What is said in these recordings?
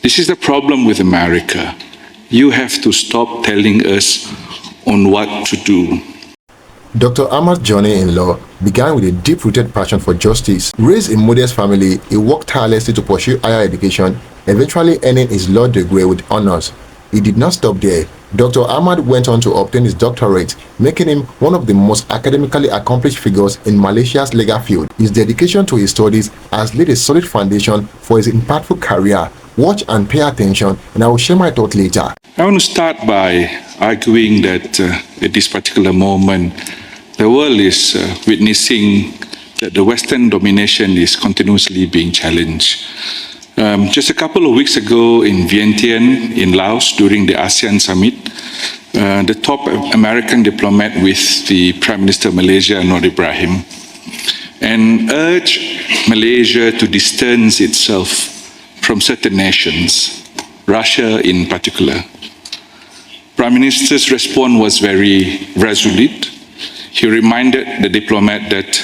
This is the problem with America. You have to stop telling us on what to do. Dr. Ahmad's journey in law began with a deep-rooted passion for justice. Raised in a modest family, he worked tirelessly to pursue higher education, eventually earning his law degree with honors. He did not stop there. Dr. Ahmad went on to obtain his doctorate, making him one of the most academically accomplished figures in Malaysia's legal field. His dedication to his studies has laid a solid foundation for his impactful career. Watch and pay attention, and I will share my thoughts later. I want to start by arguing that at this particular moment, the world is witnessing that the Western domination is continuously being challenged. Just a couple of weeks ago in Vientiane, in Laos, during the ASEAN summit, the top American diplomat with the Prime Minister of Malaysia, Anwar Ibrahim, and urged Malaysia to distance itself from certain nations, Russia in particular. Prime Minister's response was very resolute. He reminded the diplomat that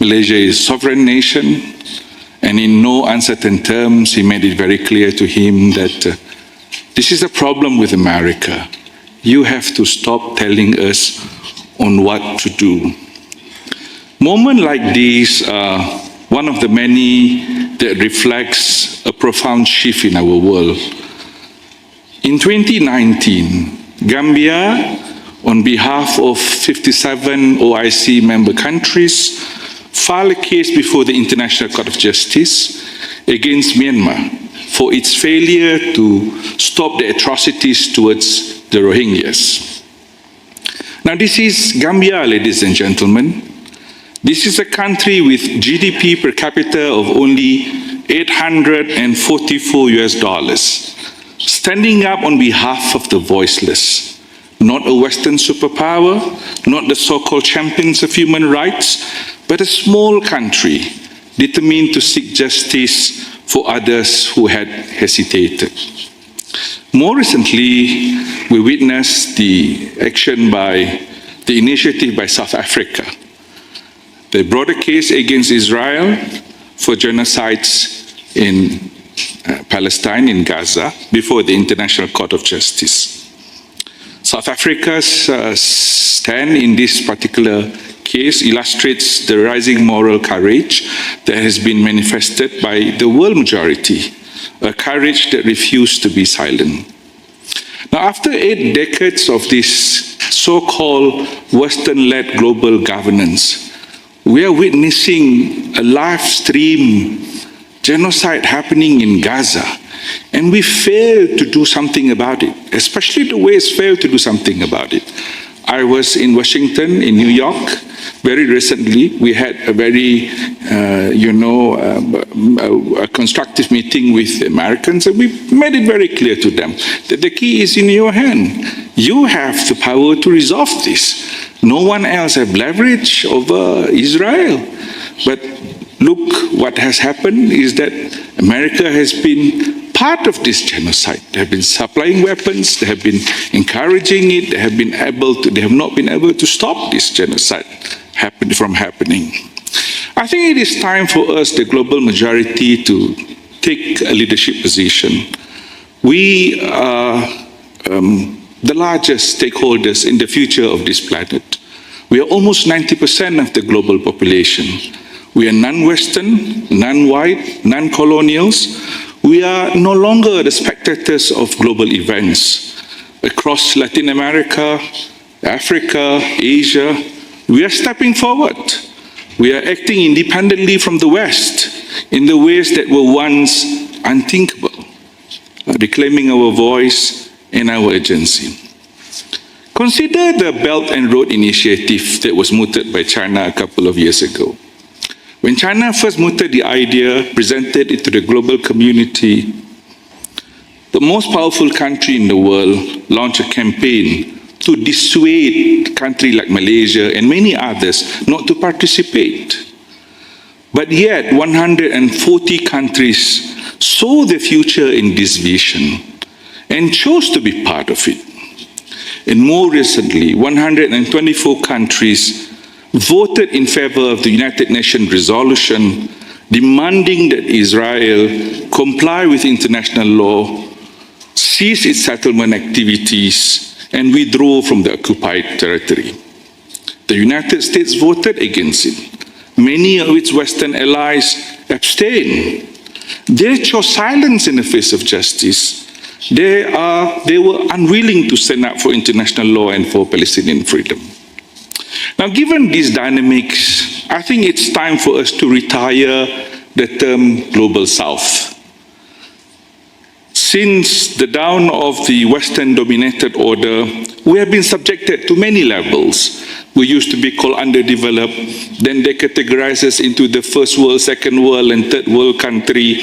Malaysia is a sovereign nation, and in no uncertain terms, he made it very clear to him that this is a problem with America. You have to stop telling us on what to do. Moments like these are one of the many that reflects a profound shift in our world. In 2019, Gambia, on behalf of 57 OIC member countries, filed a case before the International Court of Justice against Myanmar for its failure to stop the atrocities towards the Rohingyas. Now, this is Gambia, ladies and gentlemen. This is a country with GDP per capita of only $844 US, standing up on behalf of the voiceless. Not a Western superpower, not the so-called champions of human rights, but a small country determined to seek justice for others who had hesitated. More recently, we witnessed the initiative by South Africa. They brought a case against Israel for genocides in Palestine, in Gaza, before the International Court of Justice. South Africa's stand in this particular case illustrates the rising moral courage that has been manifested by the world majority, a courage that refused to be silent. Now, after 8 decades of this so-called Western-led global governance, we are witnessing a live stream genocide happening in Gaza. And we failed to do something about it, especially the West failed to do something about it. I was in Washington, in New York, very recently. We had a very, a constructive meeting with the Americans, and we made it very clear to them that the key is in your hand. You have the power to resolve this. No one else has leverage over Israel. But look, what has happened is that America has been part of this genocide. They have been supplying weapons, they have been encouraging it, they have not been able to stop this genocide from happening. I think it is time for us, the global majority, to take a leadership position. We are the largest stakeholders in the future of this planet. We are almost 90% of the global population. We are non-Western, non-white, non-colonials. We are no longer the spectators of global events. Across Latin America, Africa, Asia, we are stepping forward. We are acting independently from the West in the ways that were once unthinkable, reclaiming our voice and our agency. Consider the Belt and Road Initiative that was mooted by China a couple of years ago. When China first mooted the idea, presented it to the global community, the most powerful country in the world launched a campaign to dissuade a country like Malaysia and many others not to participate. But yet, 140 countries saw the future in this vision and chose to be part of it. And more recently, 124 countries voted in favor of the United Nations resolution demanding that Israel comply with international law cease its settlement activities, and withdraw from the occupied territory. The United States voted against it. Many of its Western allies abstained. They chose silence in the face of justice. They were unwilling to stand up for international law and for Palestinian freedom. Now, given these dynamics, I think it's time for us to retire the term Global South. Since the dawn of the Western-dominated order, we have been subjected to many levels. We used to be called underdeveloped, then they categorize us into the first world, second world, and third world country.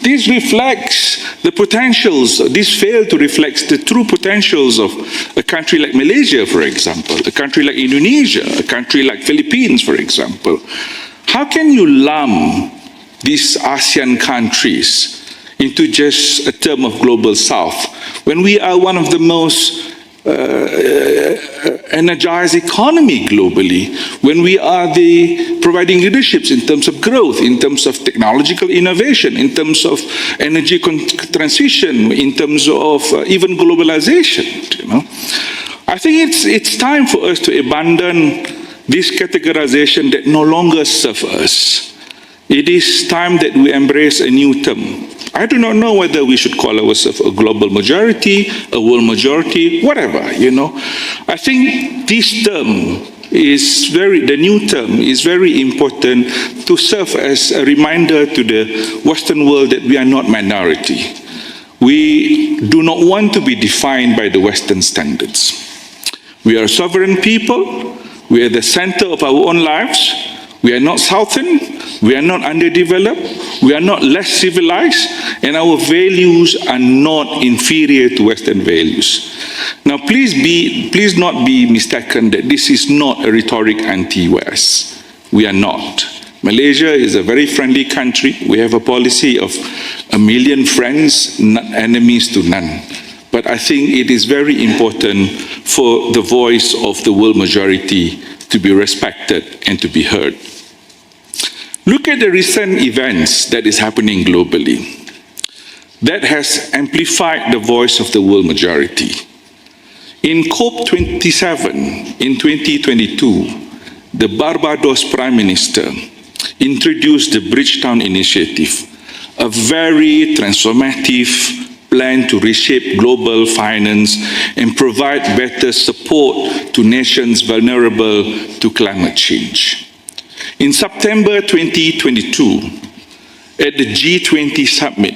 This reflects the potentials, this failed to reflect the true potentials of a country like Malaysia, for example, a country like Indonesia, a country like Philippines, for example. How can you lump these ASEAN countries into just a term of Global South when we are one of the most energized economy globally, when we are providing leaderships in terms of growth, in terms of technological innovation, in terms of energy transition, in terms of even globalization, you know? I think it's time for us to abandon this categorization that no longer serves us. It is time that we embrace a new term. I do not know whether we should call ourselves a global majority, a world majority, whatever, you know. I think this term the new term is very important to serve as a reminder to the Western world that we are not minority. We do not want to be defined by the Western standards. We are a sovereign people. We are the center of our own lives. We are not Southern, we are not underdeveloped, we are not less civilized, and our values are not inferior to Western values. Now, please not be mistaken that this is not a rhetoric anti-West. We are not. Malaysia is a very friendly country. We have a policy of 1 million friends, enemies to none. But I think it is very important for the voice of the world majority to be respected and to be heard. Look at the recent events that is happening globally. That has amplified the voice of the world majority. In COP27 in 2022, the Barbados Prime Minister introduced the Bridgetown Initiative, a very transformative plan to reshape global finance and provide better support to nations vulnerable to climate change. In September 2022, at the G20 summit,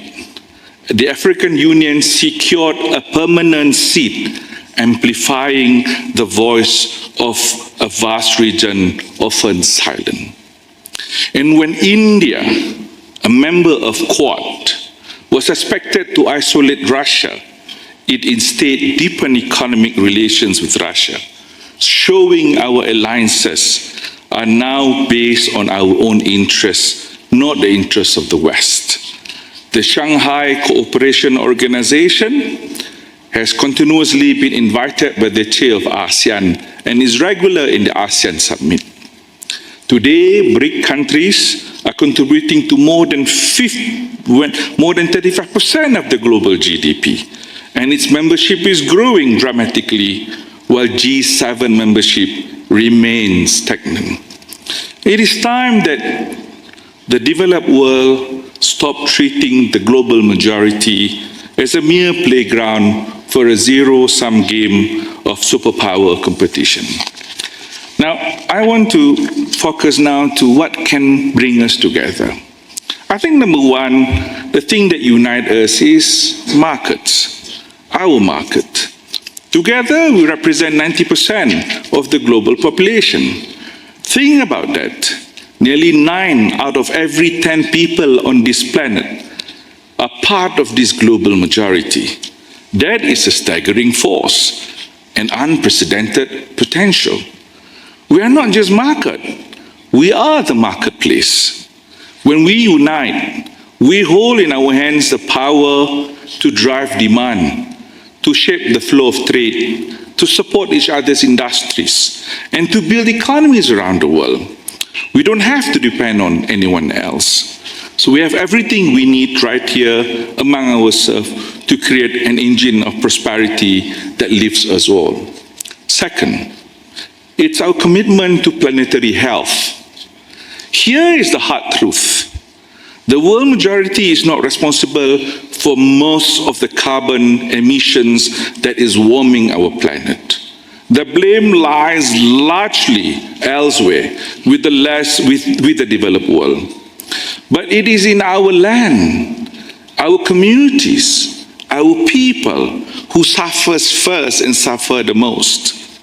the African Union secured a permanent seat, amplifying the voice of a vast region often silent. And when India, a member of Quad, was expected to isolate Russia, it instead deepened economic relations with Russia, showing our alliances are now based on our own interests, not the interests of the West. The Shanghai Cooperation Organization has continuously been invited by the chair of ASEAN and is regular in the ASEAN Summit. Today, BRIC countries are contributing to more than 35% of the global GDP, and its membership is growing dramatically, while G7 membership remains stagnant. It is time that the developed world stop treating the global majority as a mere playground for a zero-sum game of superpower competition. Now, I want to focus now to what can bring us together. I think number one, the thing that unites us is markets, our market. Together, we represent 90% of the global population. Think about that. Nearly 9 out of every 10 people on this planet are part of this global majority. That is a staggering force, an unprecedented potential. We are not just market, we are the marketplace. When we unite, we hold in our hands the power to drive demand, to shape the flow of trade, to support each other's industries, and to build economies around the world. We don't have to depend on anyone else. So we have everything we need right here among ourselves to create an engine of prosperity that lifts us all. Second, it's our commitment to planetary health. Here is the hard truth. The world majority is not responsible for most of the carbon emissions that is warming our planet. The blame lies largely elsewhere with the developed world. But it is in our land, our communities, our people who suffers first and suffer the most.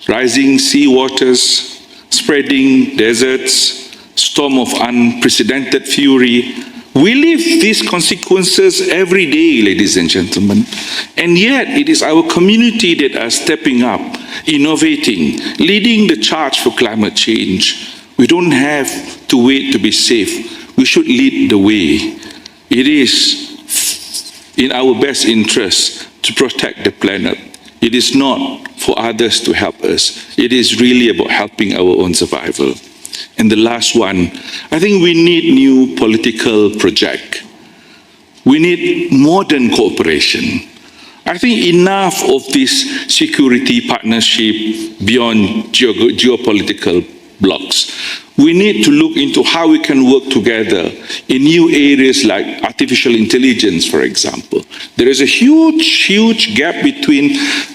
Rising sea waters, spreading deserts, storm of unprecedented fury. We live these consequences every day, ladies and gentlemen. And yet it is our community that are stepping up, innovating, leading the charge for climate change. We don't have to wait to be safe. We should lead the way. It is in our best interest to protect the planet. It is not for others to help us. It is really about helping our own survival. And the last one, I think we need new political project. We need modern cooperation. I think enough of this security partnership beyond geopolitical blocks. We need to look into how we can work together in new areas like artificial intelligence, for example. There is a huge gap between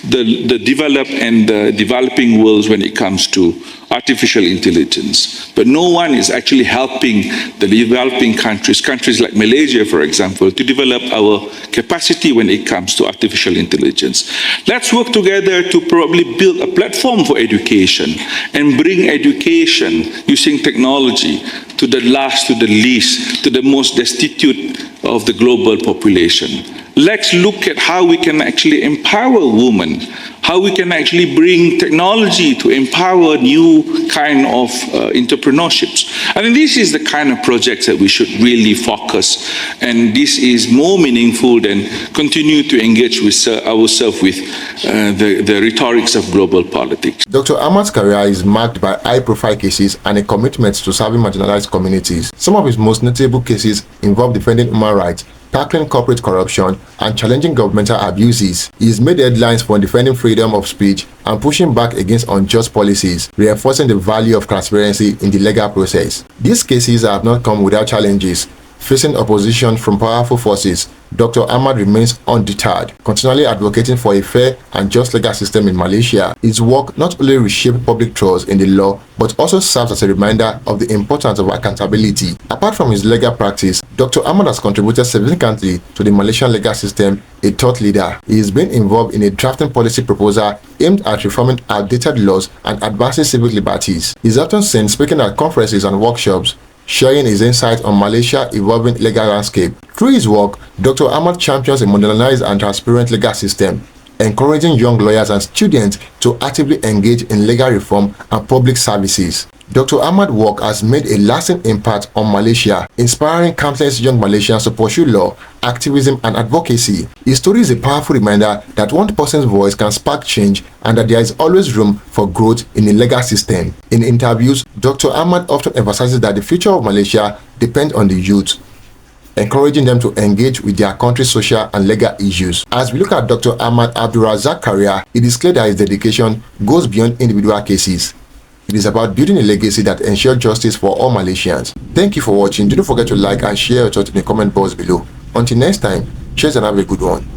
the developed and the developing worlds when it comes to artificial intelligence. But no one is actually helping the developing countries like Malaysia, for example, to develop our capacity when it comes to artificial intelligence. Let's work together to probably build a platform for education and bring education using technology to the last, to the least, to the most destitute of the global population. Let's look at how we can actually empower women, how we can actually bring technology to empower new kind of entrepreneurships. I think this is the kind of projects that we should really focus, and this is more meaningful than continue to engage with ourselves with the rhetorics of global politics. Dr. Ahmad's career is marked by high-profile cases and a commitment to serving marginalized communities. Some of his most notable cases involve defending human rights, tackling corporate corruption, and challenging governmental abuses. He has made headlines for defending freedom of speech and pushing back against unjust policies, reinforcing the value of transparency in the legal process. These cases have not come without challenges. Facing opposition from powerful forces, Dr. Ahmad remains undeterred, continually advocating for a fair and just legal system in Malaysia. His work not only reshaped public trust in the law, but also serves as a reminder of the importance of accountability. Apart from his legal practice, Dr. Ahmad has contributed significantly to the Malaysian legal system, a thought leader. He has been involved in a drafting policy proposal aimed at reforming outdated laws and advancing civic liberties. He is often seen speaking at conferences and workshops, sharing his insights on Malaysia's evolving legal landscape. Through his work, Dr. Ahmad champions a modernized and transparent legal system, encouraging young lawyers and students to actively engage in legal reform and public services. Dr. Ahmad's work has made a lasting impact on Malaysia, inspiring countless young Malaysians to pursue law, activism, and advocacy. His story is a powerful reminder that one person's voice can spark change and that there is always room for growth in the legal system. In interviews, Dr. Ahmad often emphasizes that the future of Malaysia depends on the youth, encouraging them to engage with their country's social and legal issues. As we look at Dr. Ahmad Razak's career, it is clear that his dedication goes beyond individual cases. It is about building a legacy that ensures justice for all Malaysians. Thank you for watching. Do not forget to like and share your thoughts in the comment box below. Until next time, cheers and have a good one.